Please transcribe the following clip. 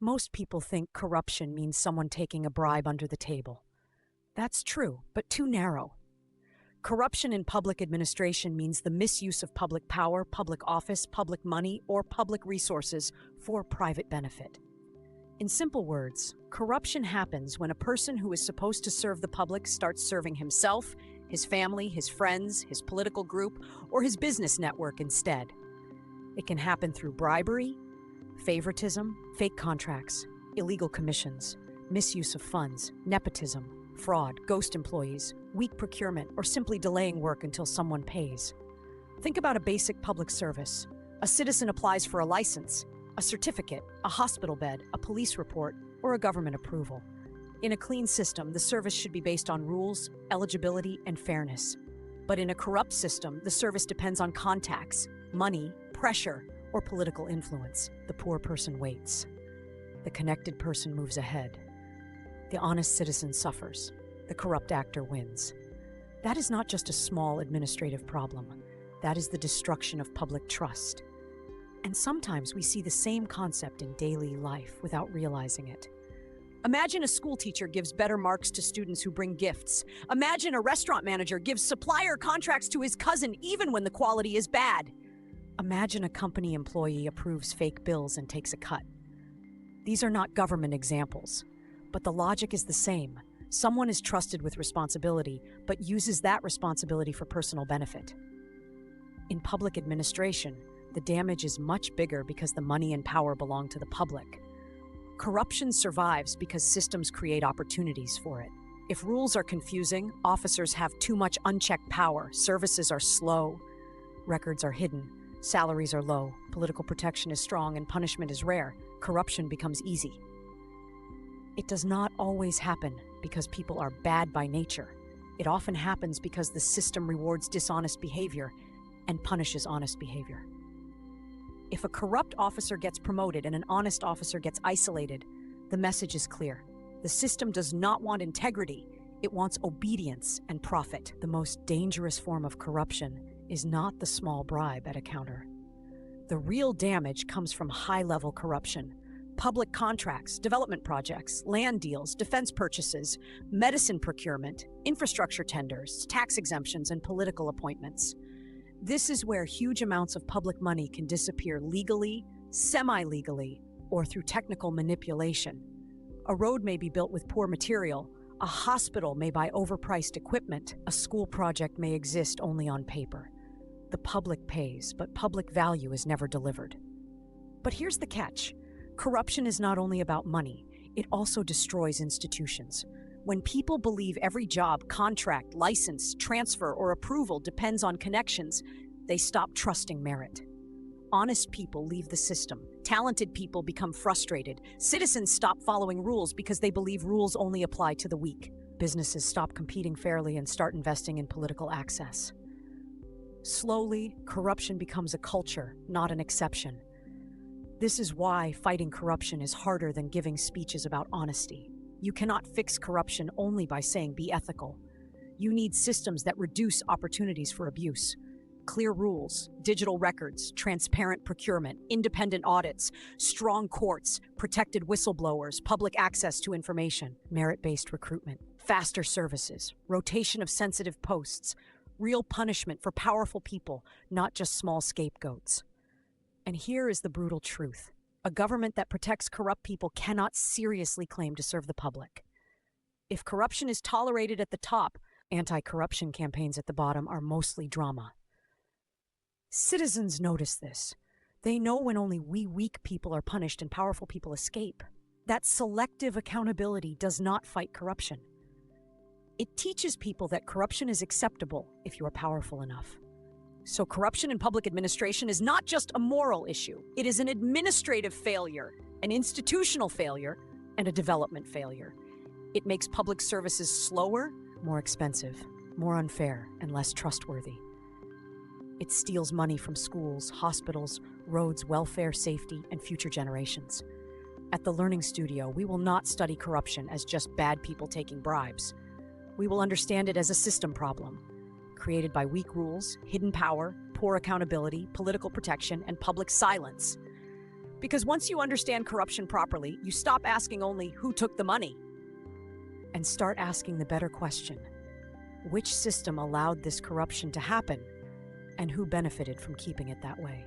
Most people think corruption means someone taking a bribe under the table. That's true, but too narrow. Corruption in public administration means the misuse of public power, public office, public money, or public resources for private benefit. In simple words, corruption happens when a person who is supposed to serve the public starts serving himself, his family, his friends, his political group, or his business network instead. It can happen through bribery, favoritism, fake contracts, illegal commissions, misuse of funds, nepotism, fraud, ghost employees, weak procurement, or simply delaying work until someone pays. Think about a basic public service. A citizen applies for a license, a certificate, a hospital bed, a police report, or a government approval. In a clean system, the service should be based on rules, eligibility, and fairness. But in a corrupt system, the service depends on contacts, money, pressure, or political influence. The poor person waits. The connected person moves ahead. The honest citizen suffers. The corrupt actor wins. That is not just a small administrative problem. That is the destruction of public trust. And sometimes we see the same concept in daily life without realizing it. Imagine a school teacher gives better marks to students who bring gifts. Imagine a restaurant manager gives supplier contracts to his cousin even when the quality is bad. Imagine a company employee approves fake bills and takes a cut. These are not government examples, but the logic is the same. Someone is trusted with responsibility, but uses that responsibility for personal benefit. In public administration, the damage is much bigger because the money and power belong to the public. Corruption survives because systems create opportunities for it. If rules are confusing, officers have too much unchecked power, services are slow, records are hidden, salaries are low, political protection is strong, and punishment is rare, corruption becomes easy. It does not always happen because people are bad by nature. It often happens because the system rewards dishonest behavior and punishes honest behavior. If a corrupt officer gets promoted and an honest officer gets isolated, the message is clear. The system does not want integrity, it wants obedience and profit. The most dangerous form of corruption is not the small bribe at a counter. The real damage comes from high-level corruption. Public contracts, development projects, land deals, defense purchases, medicine procurement, infrastructure tenders, tax exemptions, and political appointments. This is where huge amounts of public money can disappear legally, semi-legally, or through technical manipulation. A road may be built with poor material, a hospital may buy overpriced equipment, a school project may exist only on paper. The public pays, but public value is never delivered. But here's the catch. Corruption is not only about money, it also destroys institutions. When people believe every job, contract, license, transfer, or approval depends on connections, they stop trusting merit. Honest people leave the system. Talented people become frustrated. Citizens stop following rules because they believe rules only apply to the weak. Businesses stop competing fairly and start investing in political access. Slowly, corruption becomes a culture, not an exception. This is why fighting corruption is harder than giving speeches about honesty. You cannot fix corruption only by saying be ethical. You need systems that reduce opportunities for abuse. Clear rules, digital records, transparent procurement, independent audits, strong courts, protected whistleblowers, public access to information, merit-based recruitment, faster services, rotation of sensitive posts, real punishment for powerful people, not just small scapegoats. And here is the brutal truth. A government that protects corrupt people cannot seriously claim to serve the public. If corruption is tolerated at the top, anti-corruption campaigns at the bottom are mostly drama. Citizens notice this. They know when only we weak people are punished and powerful people escape. That selective accountability does not fight corruption. It teaches people that corruption is acceptable if you are powerful enough. So corruption in public administration is not just a moral issue. It is an administrative failure, an institutional failure, and a development failure. It makes public services slower, more expensive, more unfair, and less trustworthy. It steals money from schools, hospitals, roads, welfare, safety, and future generations. At the Learning Studio, we will not study corruption as just bad people taking bribes. We will understand it as a system problem, created by weak rules, hidden power, poor accountability, political protection, and public silence. Because once you understand corruption properly, you stop asking only who took the money and start asking the better question: which system allowed this corruption to happen and who benefited from keeping it that way?